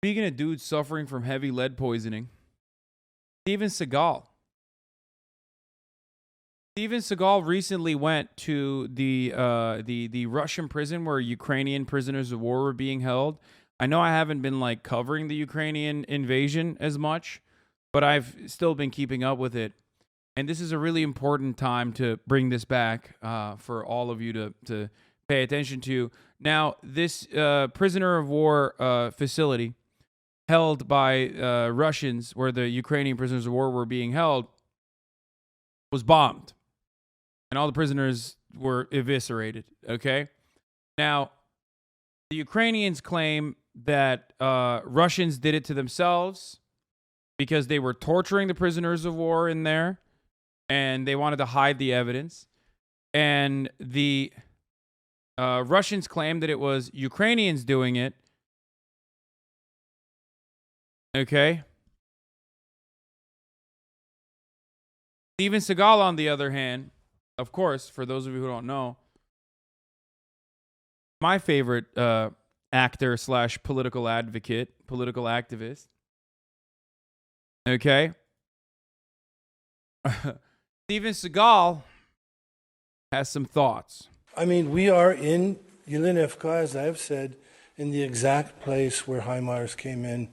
Speaking of dudes suffering from heavy lead poisoning, Steven Seagal. Steven Seagal recently went to the Russian prison where Ukrainian prisoners of war were being held. I know I haven't been like covering the Ukrainian invasion as much, but I've still been keeping up with it. And this is a really important time to bring this back for all of you to pay attention to. Now, this prisoner of war facility held by Russians, where the Ukrainian prisoners of war were being held, was bombed. And all the prisoners were eviscerated, okay? Now, the Ukrainians claim that Russians did it to themselves because they were torturing the prisoners of war in there, and they wanted to hide the evidence. And the Russians claim that it was Ukrainians doing it, okay? Steven Seagal, on the other hand, of course, for those of you who don't know, my favorite actor / political advocate, political activist. Okay. Steven Seagal has some thoughts. I mean, we are in Yelinivka, as I've said, in the exact place where HIMARS came in,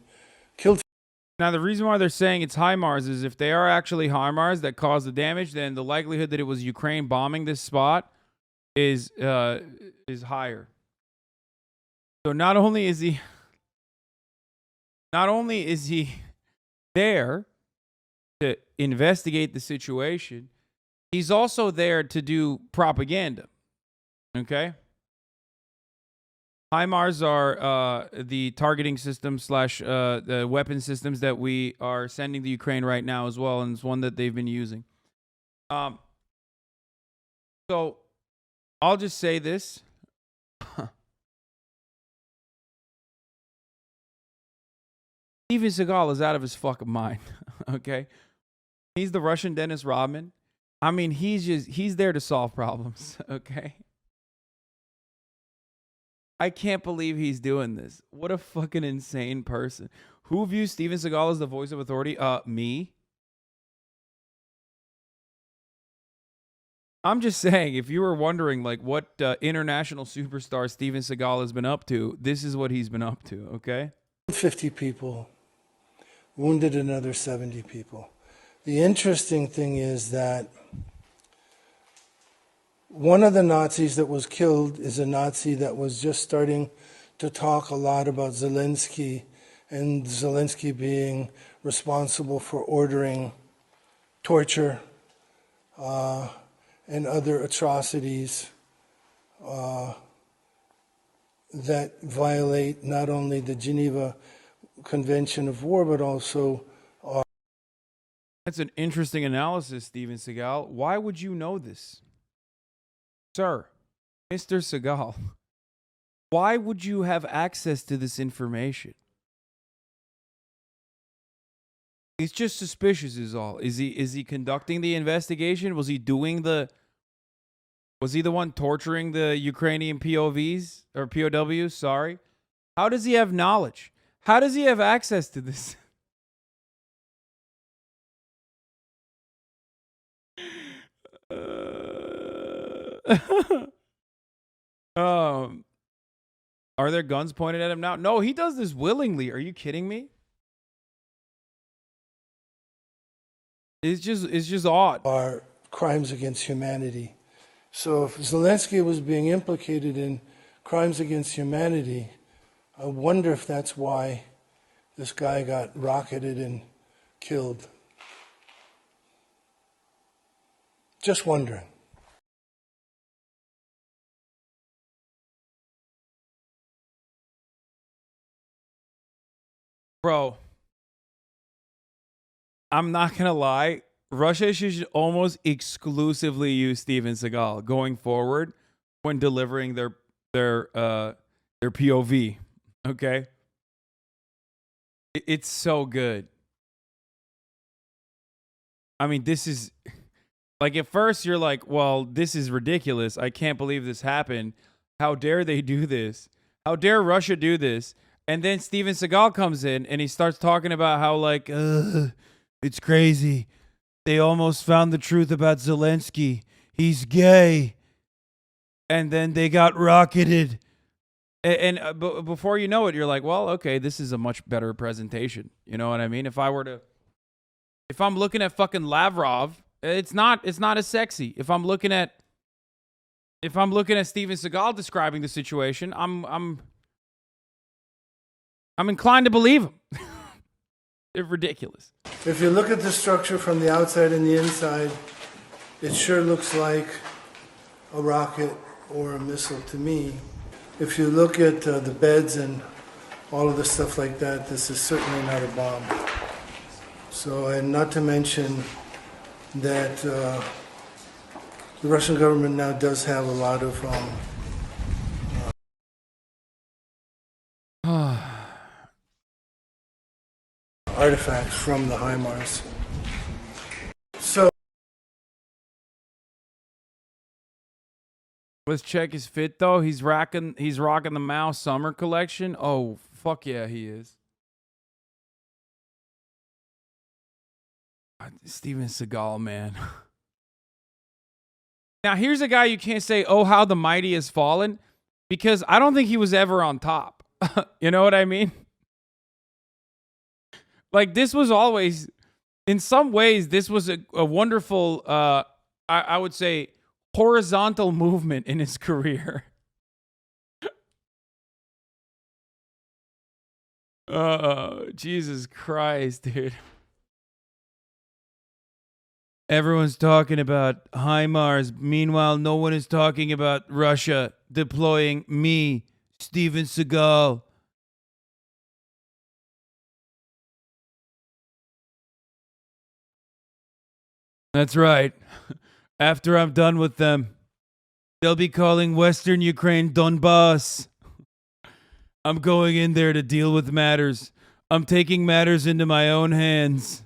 killed. Now, the reason why they're saying it's HIMARS is if they are actually HIMARS that caused the damage, then the likelihood that it was Ukraine bombing this spot is higher. So not only is he there to investigate the situation, he's also there to do propaganda. Okay? HIMARS are the targeting system / the weapon systems that we are sending to Ukraine right now as well, and it's one that they've been using. So I'll just say this. Steven Seagal is out of his fucking mind, okay? He's the Russian Dennis Rodman. I mean, he's there to solve problems, okay? I can't believe he's doing this. What a fucking insane person. Who views Steven Seagal as the voice of authority? Me. I'm just saying, if you were wondering like what international superstar Steven Seagal has been up to, this is what he's been up to, okay? 50 people, wounded another 70 people. The interesting thing is that one of the Nazis that was killed is a Nazi that was just starting to talk a lot about Zelensky, and Zelensky being responsible for ordering torture and other atrocities that violate not only the Geneva Convention of War, but also... That's an interesting analysis, Steven Seagal. Why would you know this? Sir, Mr. Seagal, why would you have access to this information? He's just suspicious is all. Is he conducting the investigation? Was he the one torturing the Ukrainian POVs or POWs? Sorry. How does he have knowledge? How does he have access to this? Are there guns pointed at him now? No, he does this willingly. Are you kidding me? It's just odd. Are crimes against humanity. So if Zelensky was being implicated in crimes against humanity, I wonder if that's why this guy got rocketed and killed. Just wondering. Bro, I'm not going to lie. Russia should almost exclusively use Steven Seagal going forward when delivering their POV. Okay? It's so good. I mean, this is... Like, at first, you're like, well, this is ridiculous. I can't believe this happened. How dare they do this? How dare Russia do this? And then Steven Seagal comes in and he starts talking about how, like, it's crazy. They almost found the truth about Zelensky. He's gay. And then they got rocketed. And before you know it, you're like, well, okay, this is a much better presentation. You know what I mean? If I'm looking at fucking Lavrov, it's not as sexy. If I'm looking at Steven Seagal describing the situation, I'm inclined to believe him. It's ridiculous. If you look at the structure from the outside and the inside, it sure looks like a rocket or a missile to me. If you look at the beds and all of the stuff like that, this is certainly not a bomb. So, and not to mention that the Russian government now does have a lot of artifacts from the HIMARS. So Let's check his fit though. He's rocking the Mao summer collection. Oh, fuck yeah, he is. Steven Seagal, man. Now, here's a guy you can't say, oh, how the mighty has fallen, because I don't think he was ever on top. You know what I mean? Like, this was always, in some ways, this was a wonderful, I would say, horizontal movement in his career. Jesus Christ, dude. Everyone's talking about HIMARS. Meanwhile, no one is talking about Russia deploying me, Steven Seagal. That's right. After I'm done with them, they'll be calling Western Ukraine Donbass. I'm going in there to deal with matters. I'm taking matters into my own hands.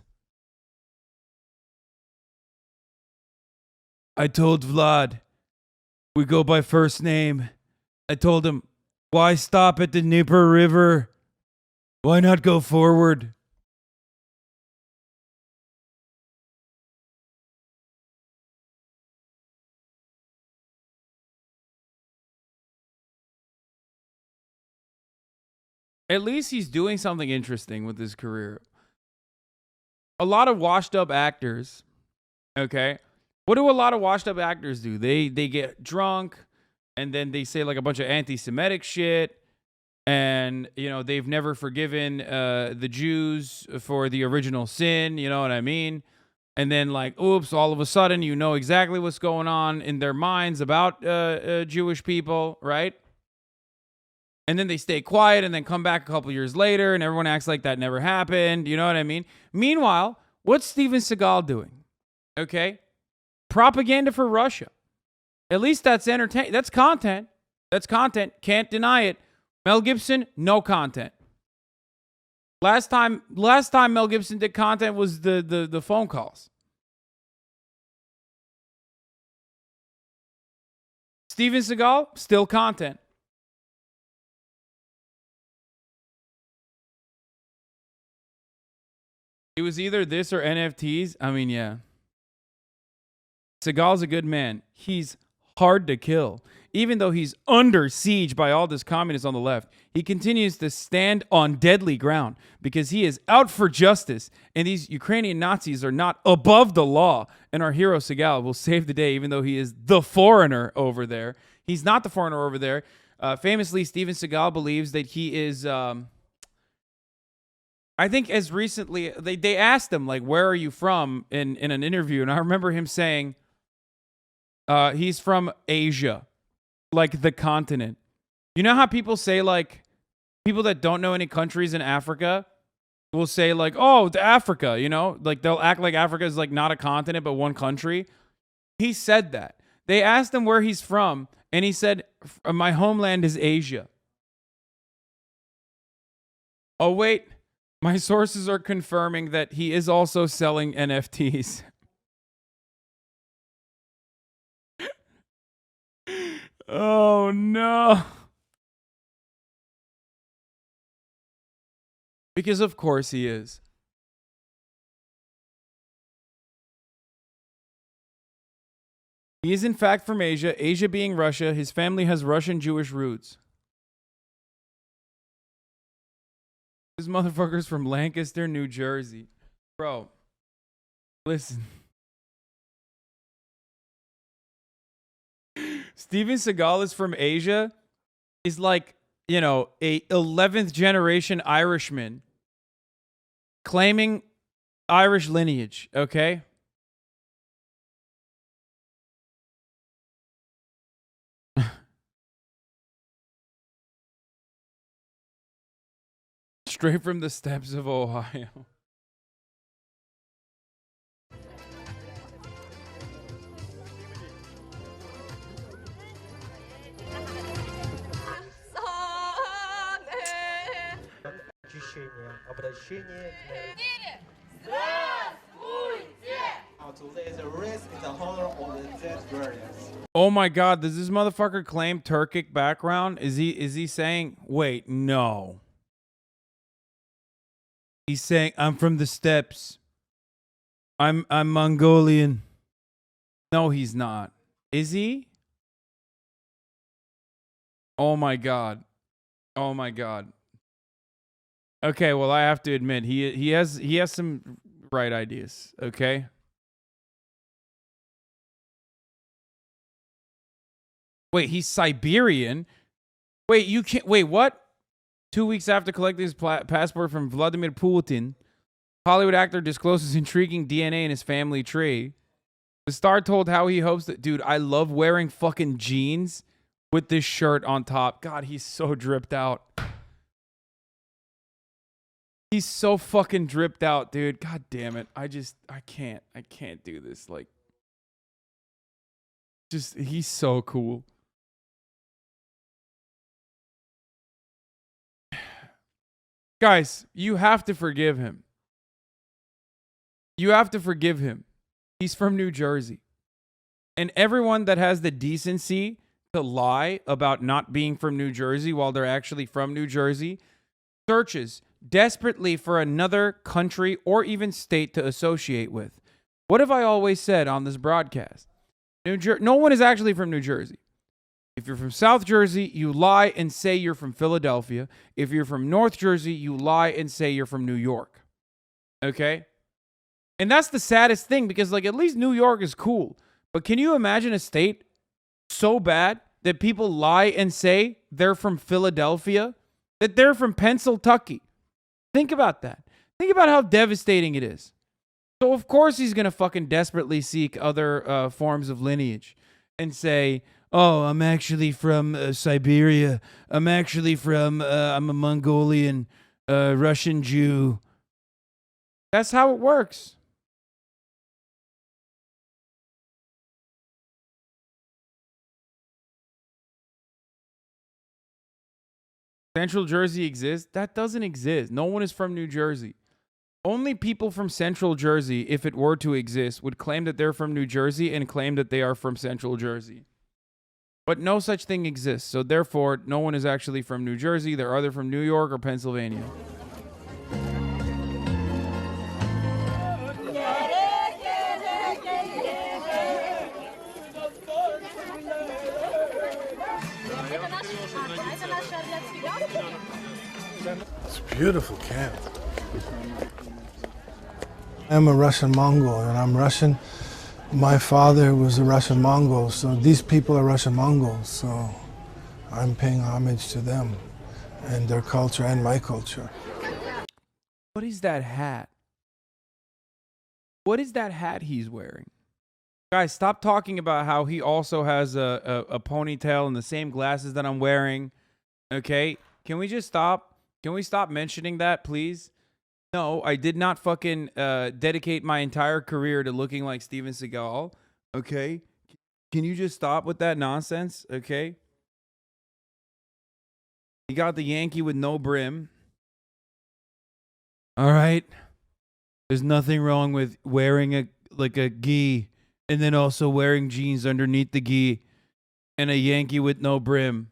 I told Vlad, we go by first name. I told him, why stop at the Dnieper River? Why not go forward? At least he's doing something interesting with his career. A lot of washed up actors, okay? What do a lot of washed up actors do? They get drunk and then they say like a bunch of anti-Semitic shit, and you know they've never forgiven the Jews for the original sin. You know what I mean? And then like, oops, all of a sudden you know exactly what's going on in their minds about Jewish people, right? And then they stay quiet and then come back a couple years later and everyone acts like that never happened. You know what I mean? Meanwhile, what's Steven Seagal doing? Okay? Propaganda for Russia. At least that's entertain. That's content. That's content. Can't deny it. Mel Gibson, no content. Last time Mel Gibson did content was the phone calls. Steven Seagal, still content. It was either this or NFTs. I mean, yeah. Seagal's a good man. He's hard to kill. Even though he's under siege by all this communists on the left, he continues to stand on deadly ground because he is out for justice. And these Ukrainian Nazis are not above the law. And our hero Seagal will save the day, even though he is the foreigner over there. He's not the foreigner over there. Famously, Steven Seagal believes that he is... I think as recently, they asked him, like, where are you from in an interview? And I remember him saying he's from Asia, like the continent. You know how people say, like, people that don't know any countries in Africa will say, like, oh, to Africa, you know? Like, they'll act like Africa is, like, not a continent, but one country. He said that. They asked him where he's from, and he said, my homeland is Asia. Oh, wait. My sources are confirming that he is also selling NFTs. Oh, no. Because of course he is. He is in fact from Asia, Asia being Russia. His family has Russian Jewish roots. This motherfucker's from Lancaster, New Jersey. Bro, listen. Steven Seagal is from Asia. Is like, you know, a 11th generation Irishman claiming Irish lineage, okay? Straight from the steppes of Ohio. Очищение, обращение how to lay the rest in the honor of the dead warriors. Oh my god, does this motherfucker claim Turkic background? Is he saying, wait, no. He's saying, I'm from the steppes. I'm Mongolian. No, he's not. Is he? Oh my god. Oh my god. Okay, well I have to admit he has some right ideas, okay? Wait, he's Siberian? Wait, you can't wait, what? 2 weeks after collecting his passport from Vladimir Putin, Hollywood actor discloses intriguing DNA in his family tree. The star told how he hopes that, dude, I love wearing fucking jeans with this shirt on top. God, he's so dripped out. He's so fucking dripped out, dude. God damn it. I can't do this. Like, just, he's so cool. Guys, you have to forgive him. You have to forgive him. He's from New Jersey. And everyone that has the decency to lie about not being from New Jersey while they're actually from New Jersey searches desperately for another country or even state to associate with. What have I always said on this broadcast? No one is actually from New Jersey. If you're from South Jersey, you lie and say you're from Philadelphia. If you're from North Jersey, you lie and say you're from New York. Okay? And that's the saddest thing because, like, at least New York is cool. But can you imagine a state so bad that people lie and say they're from Philadelphia? That they're from Pennsylvania? Think about that. Think about how devastating it is. So, of course, he's going to fucking desperately seek other forms of lineage and say, oh, I'm actually from Siberia. I'm actually from, I'm a Mongolian Russian Jew. That's how it works. Central Jersey exists? That doesn't exist. No one is from New Jersey. Only people from Central Jersey, if it were to exist, would claim that they're from New Jersey and claim that they are from Central Jersey. But no such thing exists. So therefore, no one is actually from New Jersey. They're either from New York or Pennsylvania. It's a beautiful camp. I'm a Russian Mongol, and I'm Russian. My father was a Russian Mongol, so these people are Russian Mongols, so I'm paying homage to them and their culture and my culture. What is that hat? What is that hat he's wearing? Guys, stop talking about how he also has a ponytail and the same glasses that I'm wearing. Okay? Can we just stop? Can we stop mentioning that, please? No, I did not fucking dedicate my entire career to looking like Steven Seagal. Okay? Can you just stop with that nonsense? Okay? You got the Yankee with no brim. All right? There's nothing wrong with wearing a gi and then also wearing jeans underneath the gi and a Yankee with no brim.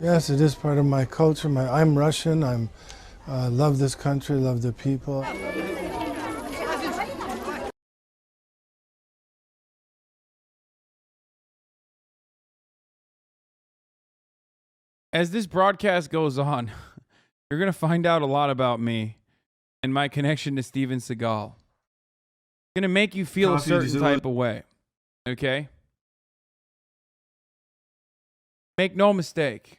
Yes, it is part of my culture. I'm Russian. Love this country, love the people. As this broadcast goes on, you're going to find out a lot about me and my connection to Steven Seagal. It's going to make you feel a certain type of way. Okay? Make no mistake.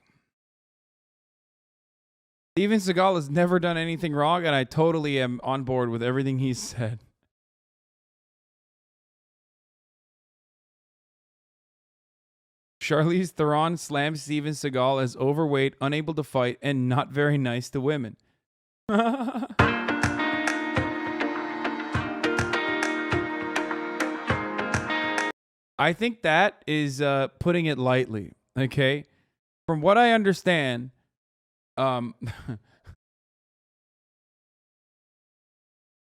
Steven Seagal has never done anything wrong, and I totally am on board with everything he's said. Charlize Theron slams Steven Seagal as overweight, unable to fight, and not very nice to women. I think that is putting it lightly. Okay, from what I understand, from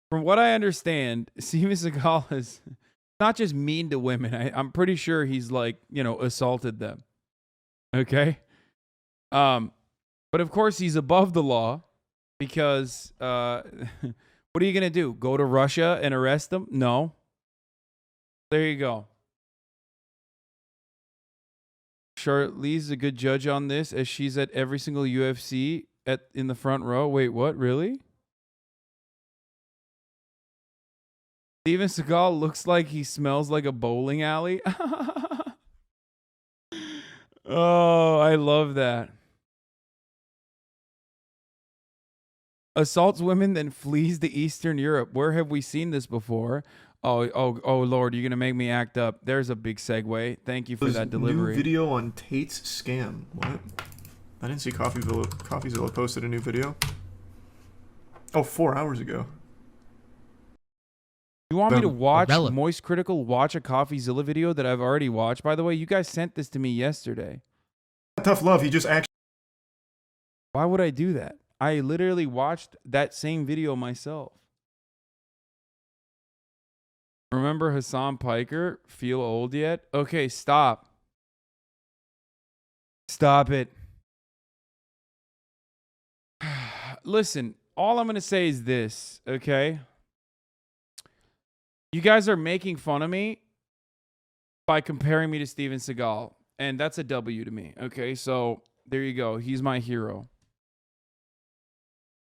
what I understand, Steven Seagal is not just mean to women. I'm pretty sure he's assaulted them. Okay, but of course he's above the law because what are you gonna do? Go to Russia and arrest them? No. There you go. Charlize is a good judge on this, as she's at every single UFC in the front row. Wait, what? Really? Steven Seagal looks like he smells like a bowling alley. Oh, I love that. Assaults women, then flees to Eastern Europe. Where have we seen this before? Oh, Lord, you're going to make me act up. There's a big segue. Thank you for that delivery. New video on Tate's scam. What? I didn't see CoffeeZilla posted a new video. Oh, 4 hours ago. You want me to watch Moist Critical watch a CoffeeZilla video that I've already watched? By the way, you guys sent this to me yesterday. Tough love. He just actually... Why would I do that? I literally watched that same video myself. Remember Hassan Piker? Feel old yet? Okay, stop. Stop it. Listen, all I'm going to say is this, okay? You guys are making fun of me by comparing me to Steven Seagal, and that's a W to me, okay? So there you go. He's my hero.